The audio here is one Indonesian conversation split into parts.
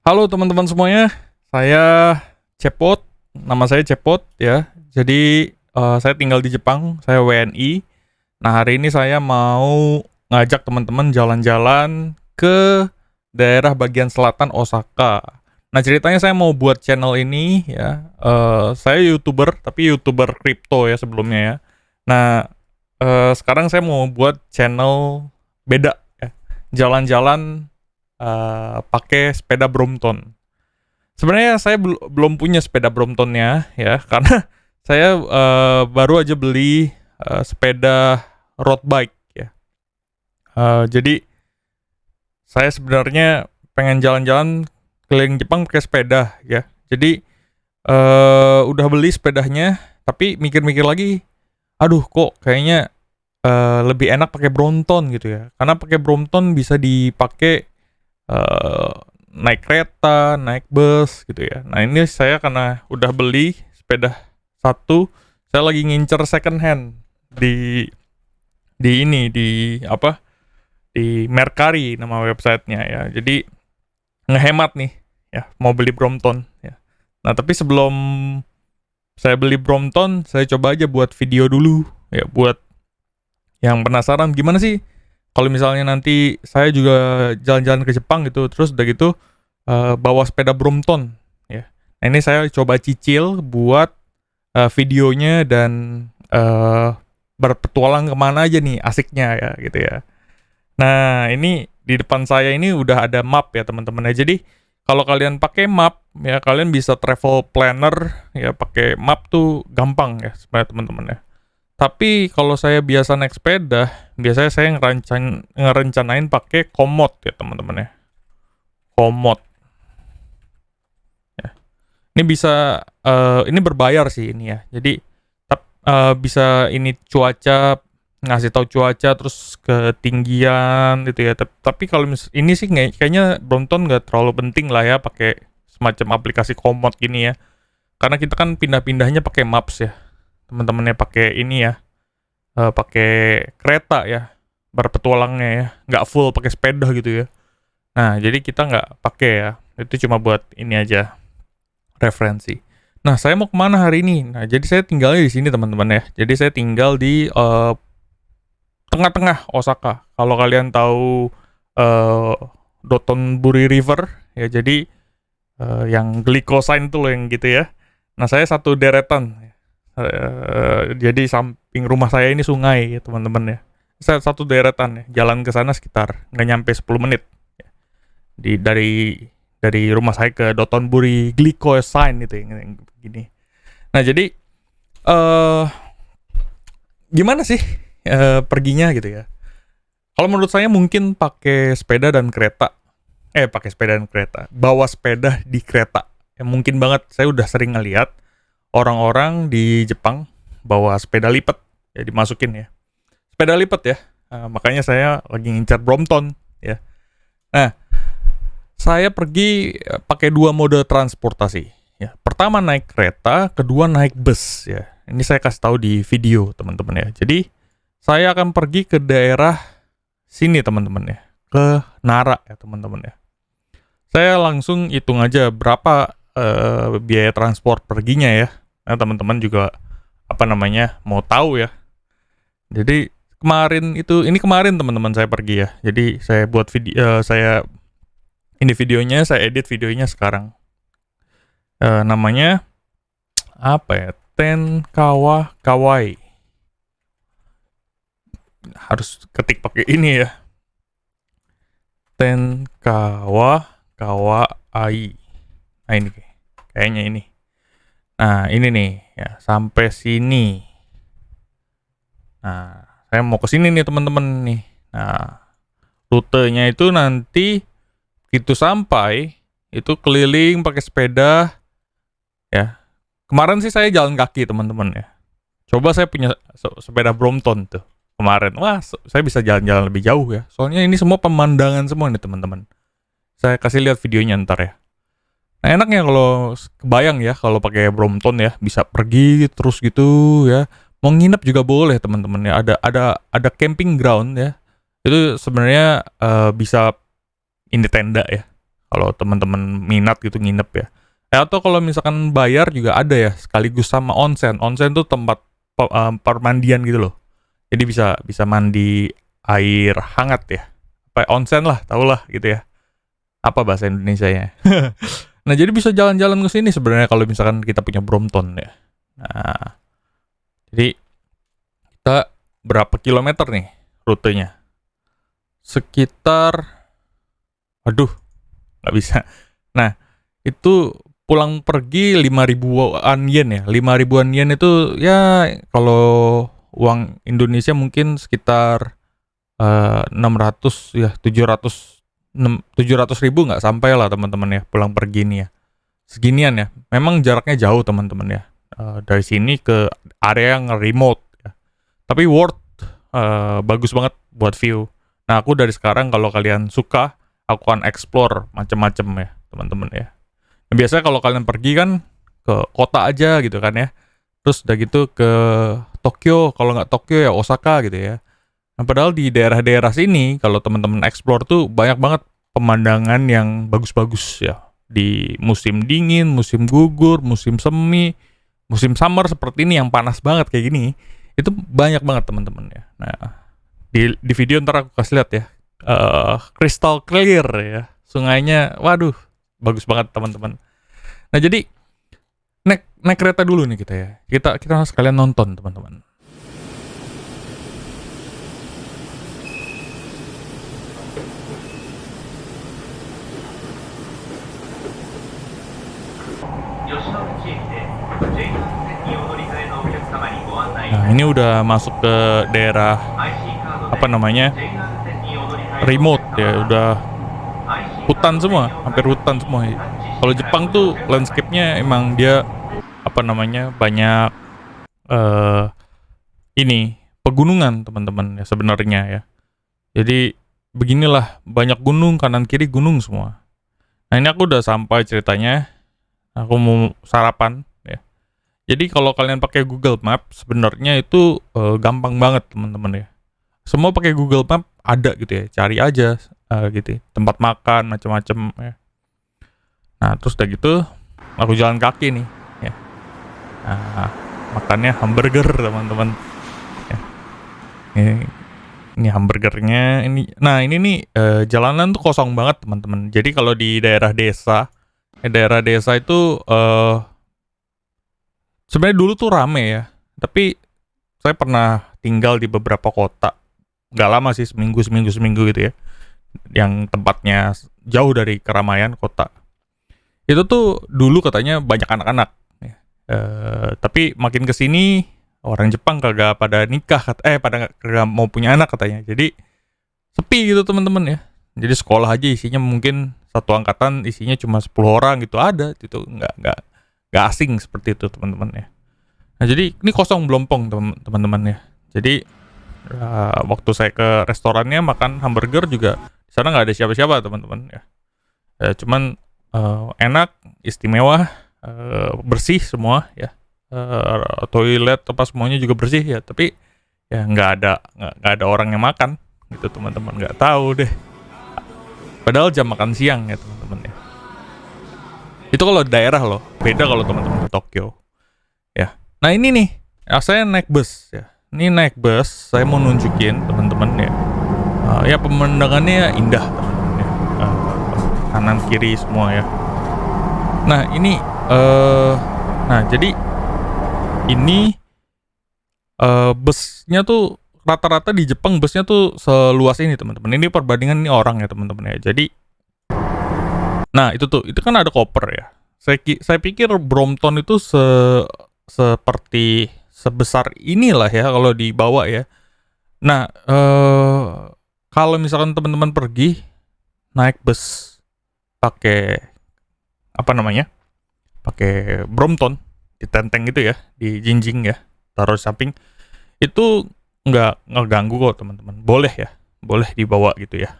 Halo teman-teman semuanya, saya Cepot, nama saya Cepot ya. Jadi saya tinggal di Jepang, saya WNI. Nah hari ini saya mau ngajak teman-teman jalan-jalan ke daerah bagian selatan Osaka. Nah ceritanya saya mau buat channel ini ya. Saya YouTuber, tapi YouTuber kripto ya sebelumnya ya. Nah sekarang saya mau buat channel beda ya, jalan-jalan pakai sepeda Brompton. Sebenarnya saya belum punya sepeda Bromptonnya ya, karena saya baru aja beli sepeda road bike ya. Jadi saya sebenarnya pengen jalan-jalan keliling Jepang pakai sepeda ya. Jadi udah beli sepedanya, tapi mikir-mikir lagi, aduh kok kayaknya lebih enak pakai Brompton gitu ya. Karena pakai Brompton bisa dipakai eh, naik kereta, naik bus gitu ya. Nah ini saya karena udah beli sepeda satu, saya lagi ngincer second hand di di apa di Mercari nama websitenya ya. Jadi ngehemat nih ya mau beli Brompton ya. Nah tapi sebelum saya beli Brompton, saya coba aja buat video dulu ya buat yang penasaran gimana sih kalau misalnya nanti saya juga jalan-jalan ke Jepang gitu, terus udah gitu bawa sepeda Brompton ya. Nah, ini saya coba cicil buat videonya dan berpetualang kemana aja nih asiknya ya gitu ya. Nah ini di depan saya ini udah ada map ya teman-teman ya. Jadi kalau kalian pakai map ya kalian bisa travel planner ya, pakai map tuh gampang ya sebenarnya teman-teman ya. Tapi kalau saya biasa naik sepeda, biasanya saya ngerencanain pakai Komoot ya teman-teman ya. Komoot. Ya. Ini bisa ini berbayar sih ini ya. Jadi bisa ini cuaca, ngasih tahu cuaca terus ketinggian gitu ya. Tapi kalau ini sih kayaknya Brompton nggak terlalu penting lah ya pakai semacam aplikasi Komoot gini ya. Karena kita kan pindah-pindahnya pakai Maps ya. Teman-temannya pakai ini ya, pakai kereta ya berpetualangnya ya, nggak full pakai sepeda gitu ya. Nah jadi kita nggak pakai ya, itu cuma buat ini aja referensi. Nah saya mau kemana hari ini? Nah jadi saya tinggalnya di sini teman-teman ya. Jadi saya tinggal di tengah-tengah Osaka. Kalau kalian tahu eh Dotonbori River ya, jadi yang glycosine tuh loh yang gitu ya. Nah saya satu deretan. Jadi samping rumah saya ini sungai ya teman-teman ya. Saya satu deretan ya, jalan ke sana sekitar nggak nyampe 10 menit. Di dari rumah saya ke Dotonbori Glycosine itu yang begini. Nah jadi eh gimana sih perginya gitu ya? Kalau menurut saya mungkin pakai sepeda dan kereta. Pakai sepeda dan kereta. Bawa sepeda di kereta. Ya, mungkin banget saya udah sering ngeliat orang-orang di Jepang bawa sepeda lipat ya dimasukin ya. Sepeda lipat ya. Makanya saya lagi ngincar Brompton ya. Nah, saya pergi pakai dua mode transportasi ya. Pertama naik kereta, kedua naik bus ya. Ini saya kasih tahu di video teman-teman ya. Jadi saya akan pergi ke daerah sini teman-teman ya, ke Nara ya teman-teman ya. Saya langsung hitung aja berapa biaya transport perginya ya. Nah teman-teman juga apa namanya mau tahu ya. Jadi ini kemarin teman-teman saya pergi ya. Jadi saya buat video, saya ini videonya, saya edit videonya sekarang. Namanya apa ya? Tenkawa Kawai. Harus ketik pakai ini ya. Tenkawa Kawai. Nah ini kayaknya ini. Nah ini nih ya sampai sini. Nah saya mau ke sini nih teman-teman nih. Nah rutenya itu nanti itu sampai itu keliling pakai sepeda ya. Kemarin sih saya jalan kaki teman-teman ya. Coba saya punya sepeda Brompton tuh kemarin. Wah, saya bisa jalan-jalan lebih jauh ya. Soalnya ini semua pemandangan semua nih teman-teman. Saya kasih lihat videonya ntar ya. Nah, enaknya kalau kebayang ya kalau pakai Brompton ya, bisa pergi terus gitu ya. Mau nginep juga boleh teman-teman ya. Ada camping ground ya. Itu sebenarnya bisa ini tenda ya. Kalau teman-teman minat gitu nginep ya. Atau kalau misalkan bayar juga ada ya, sekaligus sama onsen. Onsen tuh tempat permandian gitu loh. Jadi bisa bisa mandi air hangat ya. Apa onsen lah, tau lah gitu ya. Apa bahasa Indonesianya? Nah, jadi bisa jalan-jalan ke sini sebenarnya kalau misalkan kita punya Brompton ya. Nah, jadi kita berapa kilometer nih rutenya? Sekitar, aduh, nggak bisa. Nah, itu pulang pergi 5 ribuan yen ya. 5 ribuan yen itu ya kalau uang Indonesia mungkin sekitar 600 ya, 700 ribu nggak sampai lah teman-teman ya pulang pergi nih ya. Seginian ya. Memang jaraknya jauh teman-teman ya. Dari sini ke area yang remote ya. Tapi worth, bagus banget buat view. Nah, aku dari sekarang kalau kalian suka, aku akan explore macam-macam ya, teman-teman ya. Nah, biasanya kalau kalian pergi kan ke kota aja gitu kan ya. Terus udah gitu ke Tokyo, kalau nggak Tokyo ya Osaka gitu ya. Nah, padahal di daerah-daerah sini kalau teman-teman explore tuh banyak banget pemandangan yang bagus-bagus ya. Di musim dingin, musim gugur, musim semi, musim summer seperti ini yang panas banget kayak gini, itu banyak banget teman-teman ya. Nah, di video ntar aku kasih lihat ya. Crystal clear ya. Sungainya, waduh, bagus banget teman-teman. Nah, jadi naik naik kereta dulu nih kita ya. Kita sekalian nonton teman-teman. Nah, ini udah masuk ke daerah apa namanya? Remote ya, udah hutan semua, hampir hutan semua. Kalau Jepang tuh landscape-nya emang dia apa namanya? Banyak eh ini pegunungan, teman-teman ya sebenarnya ya. Jadi beginilah, banyak gunung kanan kiri gunung semua. Nah, ini aku udah sampai ceritanya. Aku mau sarapan ya. Jadi kalau kalian pakai Google Map sebenarnya itu gampang banget teman-teman ya. Semua pakai Google Map ada gitu ya. Cari aja gitu ya, tempat makan macam-macam ya. Nah, terus udah gitu aku jalan kaki nih ya. Nah, makannya hamburger teman-teman ya. Ini hamburgernya ini. Nah, ini nih jalanan tuh kosong banget teman-teman. Jadi kalau di daerah desa itu sebenarnya dulu tuh rame ya. Tapi saya pernah tinggal di beberapa kota. Nggak lama sih, seminggu gitu ya. Yang tempatnya jauh dari keramaian kota. Itu tuh dulu katanya banyak anak-anak. Ya. Tapi makin kesini orang Jepang kagak pada nikah, pada kagak mau punya anak katanya. Jadi sepi gitu teman-teman ya. Jadi sekolah aja isinya mungkin satu angkatan isinya cuma 10 orang gitu ada gitu, nggak asing seperti itu teman-teman ya. Nah, jadi ini kosong belompong teman-teman ya. Jadi waktu saya ke restorannya makan hamburger juga di sana nggak ada siapa-siapa teman-teman ya. Cuman enak, istimewa, bersih semua ya. Toilet apa semuanya juga bersih ya. Tapi ya nggak ada orang yang makan gitu teman-teman, nggak tahu deh. Padahal jam makan siang ya teman-teman ya. Itu kalau daerah loh, beda kalau teman-teman di Tokyo ya. Nah, ini nih, saya naik bus ya. Ini naik bus, saya mau nunjukin teman-teman ya. Ya pemandangannya indah teman-teman ya. Kanan kiri semua ya. Nah, ini nah jadi ini busnya tuh rata-rata di Jepang busnya tuh seluas ini teman-teman. Ini perbandingan ini orang ya teman-teman ya. Jadi, nah itu kan ada koper ya. Saya pikir Brompton itu seperti sebesar inilah ya kalau dibawa ya. Nah, kalau misalkan teman-teman pergi naik bus pakai apa namanya? Pakai Brompton, ditenteng gitu ya, di jinjing ya, taruh di samping. Itu nggak ngeganggu kok teman-teman. Boleh ya, boleh dibawa gitu ya.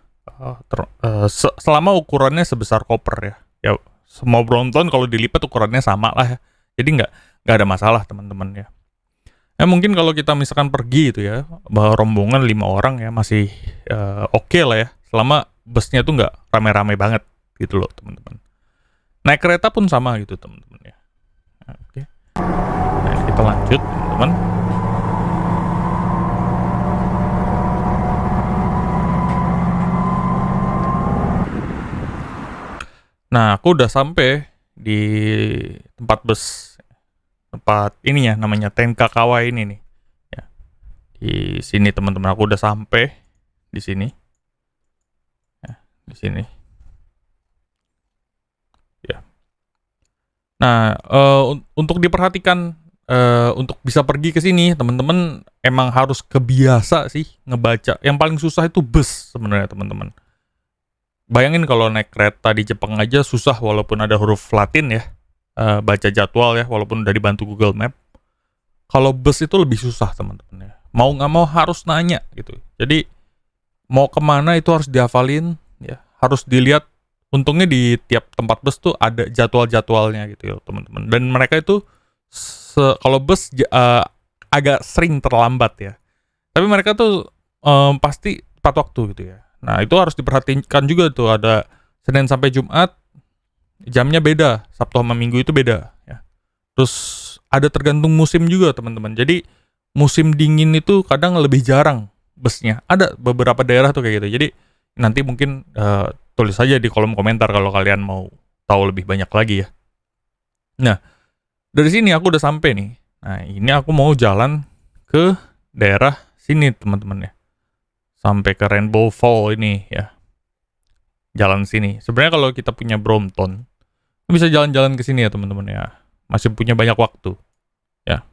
Selama ukurannya sebesar koper ya. Ya semua Brompton kalau dilipat ukurannya sama lah ya. Jadi nggak ada masalah teman-teman ya. Mungkin kalau kita misalkan pergi itu ya, bawa rombongan 5 orang ya masih oke lah ya. Selama busnya tuh nggak rame-rame banget gitu loh teman-teman. Naik kereta pun sama gitu teman-teman ya. Oke. Nah, kita lanjut teman-teman. Nah, aku udah sampai di tempat bus. Tempat ini ya namanya Tenkakawa ini nih. Ya. Di sini teman-teman, aku udah sampai di sini. Ya, di sini. Ya. Nah, untuk diperhatikan untuk bisa pergi ke sini, teman-teman emang harus kebiasa sih ngebaca. Yang paling susah itu bus sebenarnya teman-teman. Bayangin kalau naik kereta di Jepang aja susah walaupun ada huruf Latin ya, baca jadwal ya walaupun udah dibantu Google Map. Kalau bus itu lebih susah teman-teman ya. Mau nggak mau harus nanya gitu. Jadi mau kemana itu harus dihafalin ya, harus dilihat. Untungnya di tiap tempat bus tuh ada jadwal-jadwalnya gitu ya teman-teman. Dan mereka itu kalau bus agak sering terlambat ya. Tapi mereka tuh pasti tepat waktu gitu ya. Nah, itu harus diperhatikan juga tuh, ada Senin sampai Jumat jamnya beda, Sabtu sama Minggu itu beda ya. Terus ada tergantung musim juga, teman-teman. Jadi musim dingin itu kadang lebih jarang busnya. Ada beberapa daerah tuh kayak gitu. Jadi nanti mungkin tulis aja di kolom komentar kalau kalian mau tahu lebih banyak lagi ya. Nah, dari sini aku udah sampai nih. Nah, ini aku mau jalan ke daerah sini, teman-teman ya. Sampai ke Rainbow Fall ini ya. Jalan sini. Sebenarnya kalau kita punya Brompton, bisa jalan-jalan ke sini ya teman-teman ya. Masih punya banyak waktu. Ya.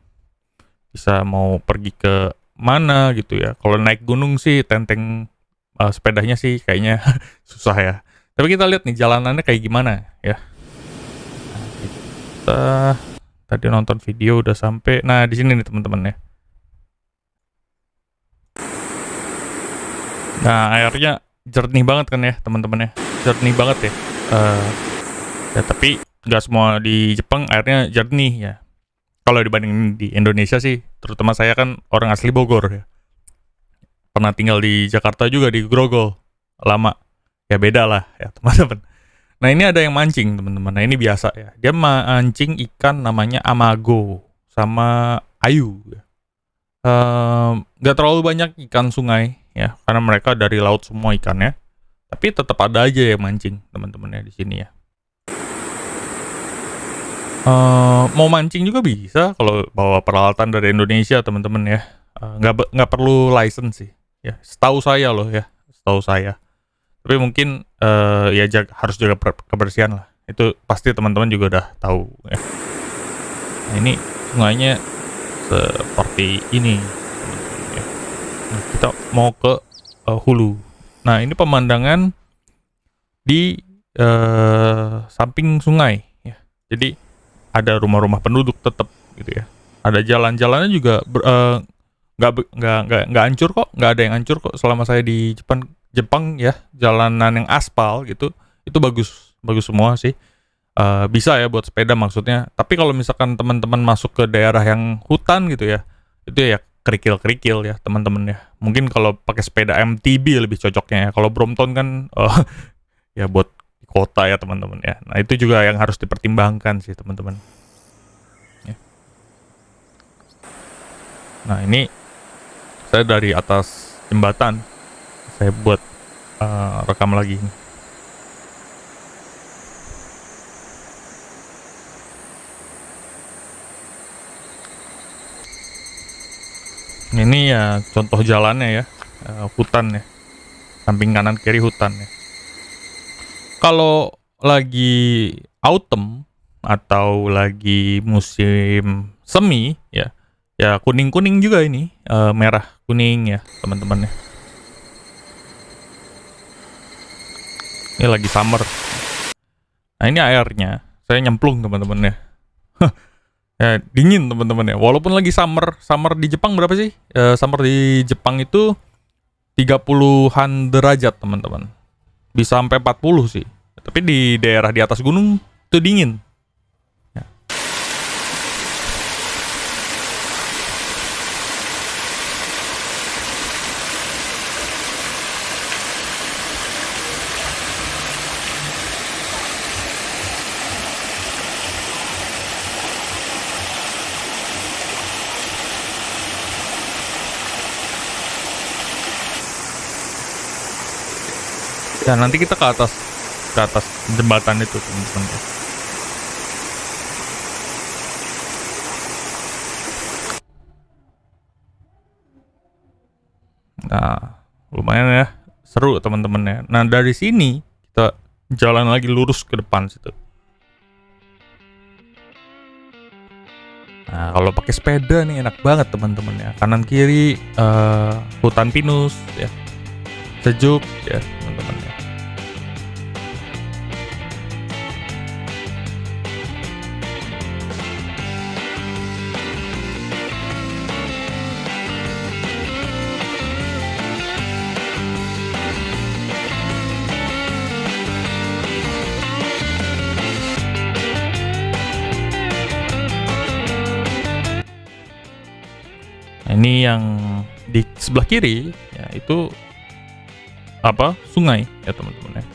Bisa mau pergi ke mana gitu ya. Kalau naik gunung sih tenteng sepedanya sih kayaknya susah ya. Tapi kita lihat nih jalanannya kayak gimana ya. Nah, kita tadi nonton video udah sampai. Nah, di sini nih teman-teman ya. Nah, airnya jernih banget kan ya teman-teman ya, jernih banget ya. Ya tapi nggak semua di Jepang airnya jernih ya. Kalau dibanding di Indonesia sih, terutama saya kan orang asli Bogor ya. Pernah tinggal di Jakarta juga di Grogol lama. Ya beda lah ya teman-teman. Nah ini ada yang mancing teman-teman. Nah ini biasa ya. Dia mancing ikan namanya amago sama ayu. Nggak terlalu banyak ikan sungai ya, karena mereka dari laut semua ikannya. Tapi tetap ada aja yang mancing teman-teman ya di sini ya. Mau mancing juga bisa kalau bawa peralatan dari Indonesia teman-teman ya. Nggak perlu license sih ya. Setahu saya loh ya, setahu saya. Tapi mungkin ya harus jaga kebersihan lah. Itu pasti teman-teman juga udah tahu ya. Nah, ini sungainya seperti ini. Nah, kita mau ke hulu. Nah, ini pemandangan di samping sungai ya. Jadi ada rumah-rumah penduduk tetap gitu ya. Ada jalan-jalannya juga nggak hancur kok, nggak ada yang hancur kok selama saya di Jepang ya. Jalanan yang aspal gitu itu bagus semua sih. Bisa ya buat sepeda maksudnya. Tapi kalau misalkan teman-teman masuk ke daerah yang hutan gitu ya, itu ya kerikil-kerikil ya teman-teman ya. Mungkin kalau pakai sepeda MTB lebih cocoknya ya. Kalau Brompton kan ya buat di kota ya teman-teman ya. Nah itu juga yang harus dipertimbangkan sih teman-teman. Ya. Nah ini saya dari atas jembatan, saya buat rekam lagi nih. Ini ya contoh jalannya ya, hutan ya, samping kanan kiri hutan ya. Kalau lagi autumn atau lagi musim semi ya, ya kuning-kuning juga ini, merah kuning ya teman-teman ya. Ini lagi summer. Nah ini airnya, saya nyemplung teman-teman ya. Ya, dingin teman-teman ya. Walaupun lagi summer di Jepang berapa sih? Summer di Jepang itu 30-an derajat teman-teman. Bisa sampai 40 sih. Tapi di daerah di atas gunung itu dingin. Ya. Dan nanti kita ke atas jembatan itu teman-teman ya. Nah, lumayan ya, seru teman-teman ya. Nah, dari sini kita jalan lagi lurus ke depan situ. Nah, kalau pakai sepeda nih enak banget teman-teman ya. Kanan kiri hutan pinus ya, sejuk ya teman-teman ya. Nah, ini yang di sebelah kiri ya itu apa? Sungai ya teman-teman ya.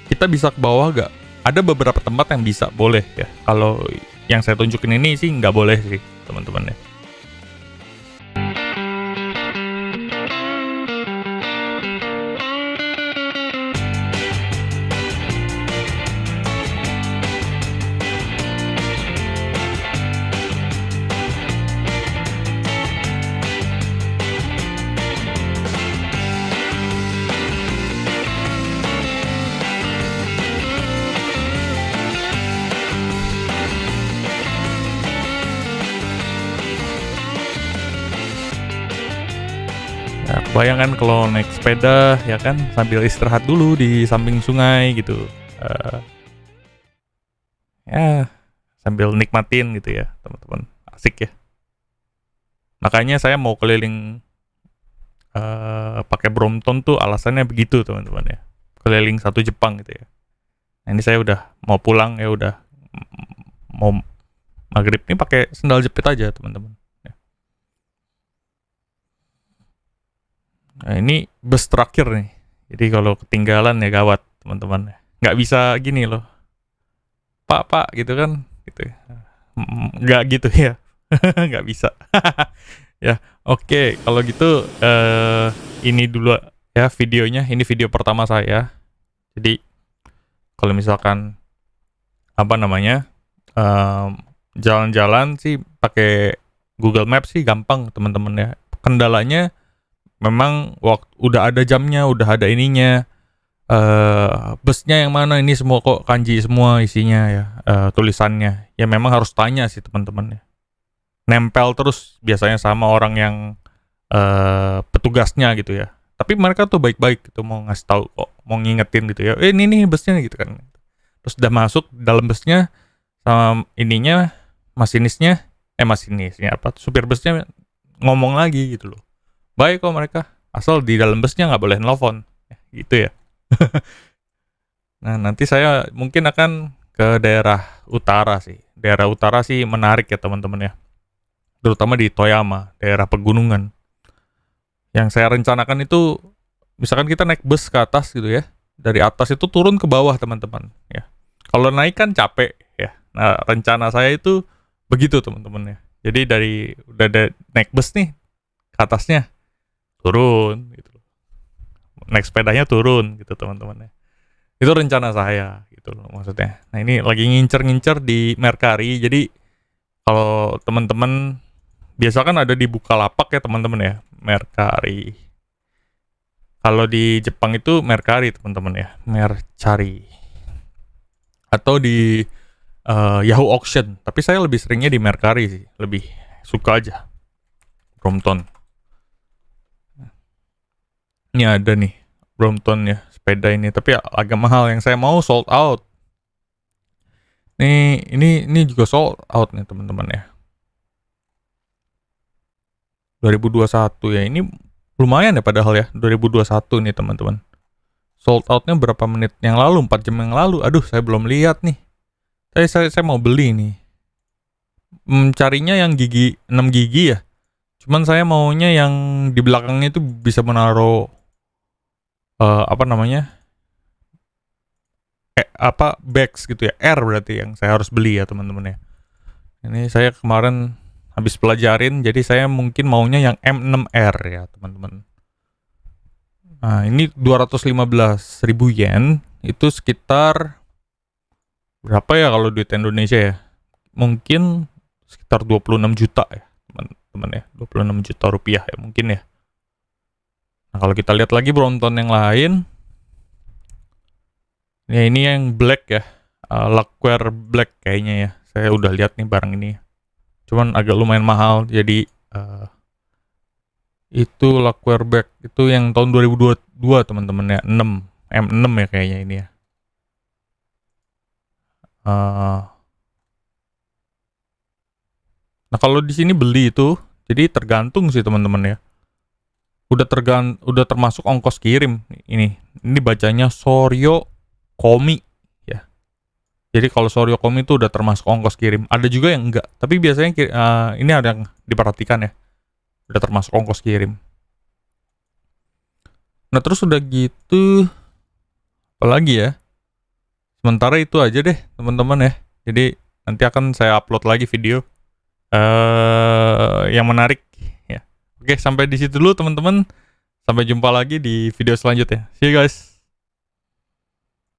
Kita bisa ke bawah gak? Ada beberapa tempat yang bisa, boleh ya. Kalau yang saya tunjukin ini sih nggak boleh sih teman-teman ya. Ya, bayangkan kalau naik sepeda ya kan sambil istirahat dulu di samping sungai gitu. Eh, ya sambil nikmatin gitu ya teman-teman. Asik ya. Makanya saya mau keliling pakai Brompton tuh alasannya begitu teman-teman ya. Keliling satu Jepang gitu ya. Nah, ini saya udah mau pulang ya udah mau maghrib nih pakai sendal jepit aja teman-teman. Ya. Nah, ini bus terakhir nih. Jadi kalau ketinggalan ya gawat teman-teman. Nggak bisa gini loh. Pak gitu kan gitu. Nggak gitu ya. Nggak bisa. Ya, oke. Kalau gitu ini dulu ya videonya. Ini video pertama saya. Jadi kalau misalkan apa namanya jalan-jalan sih pakai Google Maps sih gampang teman-teman ya. Kendalanya memang waktu udah ada jamnya, udah ada ininya. Busnya yang mana ini semua kok kanji semua isinya ya, tulisannya. Ya memang harus tanya sih teman-teman ya. Nempel terus biasanya sama orang yang petugasnya gitu ya. Tapi mereka tuh baik-baik gitu mau ngasih tahu kok, mau ngingetin gitu ya. Ini nih busnya gitu kan. Terus udah masuk dalam busnya sama ininya masinisnya apa supir busnya ngomong lagi gitu loh. Baik kok mereka, asal di dalam busnya nggak boleh nelfon gitu ya. Nah, nanti saya mungkin akan ke daerah utara sih. Daerah utara sih menarik ya teman-teman ya. Terutama di Toyama, daerah pegunungan. Yang saya rencanakan itu, misalkan kita naik bus ke atas gitu ya. Dari atas itu turun ke bawah teman-teman ya. Kalau naik kan capek ya. Nah, rencana saya itu begitu teman-teman ya. Jadi udah naik bus nih ke atasnya turun gitu. Naik sepedanya turun gitu teman-teman ya. Itu rencana saya gitu loh maksudnya. Nah, ini lagi ngincer-ngincer di Mercari. Jadi kalau teman-teman biasa kan ada di Bukalapak ya teman-teman ya, Mercari. Kalau di Jepang itu Mercari teman-teman ya, Mercari. Atau di Yahoo Auction. Tapi saya lebih seringnya di Mercari sih, lebih suka aja. Brompton. Ini ada nih Brompton ya, sepeda ini, tapi agak mahal. Yang saya mau sold out. Ini juga sold out nih teman-teman ya. 2021 ya, ini lumayan ya padahal ya, 2021 nih teman-teman. Sold outnya berapa menit yang lalu, 4 jam yang lalu. Aduh, saya belum lihat nih. Saya mau beli nih. Carinya yang gigi 6 gigi ya. Cuman saya maunya yang di belakangnya itu bisa menaruh apa namanya? Bags gitu ya. R berarti yang saya harus beli ya teman-teman ya. Ini saya kemarin habis pelajarin, jadi saya mungkin maunya yang M6R ya teman-teman. Nah ini 215.000 yen, itu sekitar berapa ya kalau duit Indonesia ya? Mungkin sekitar 26 juta ya teman-teman ya, 26 juta rupiah ya mungkin ya. Nah kalau kita lihat lagi Brompton yang lain, ya ini yang black ya, Lacquer Black kayaknya ya. Saya udah lihat nih barang ini. Cuman agak lumayan mahal, jadi itu Lacquer Black itu yang tahun 2022 teman-teman ya, 6 M6 ya kayaknya ini ya. Nah kalau di sini beli itu, jadi tergantung sih teman-teman ya. Udah termasuk ongkos kirim ini. Ini bacanya Soryo Komi ya. Jadi kalau Soryo Komi itu udah termasuk ongkos kirim. Ada juga yang enggak, tapi biasanya ini ada yang diperhatikan ya. Udah termasuk ongkos kirim. Nah terus udah gitu, apalagi ya? Sementara itu aja deh teman-teman ya. Jadi nanti akan saya upload lagi video yang menarik ya. Oke, sampai di situ dulu teman-teman. Sampai jumpa lagi di video selanjutnya. See you guys.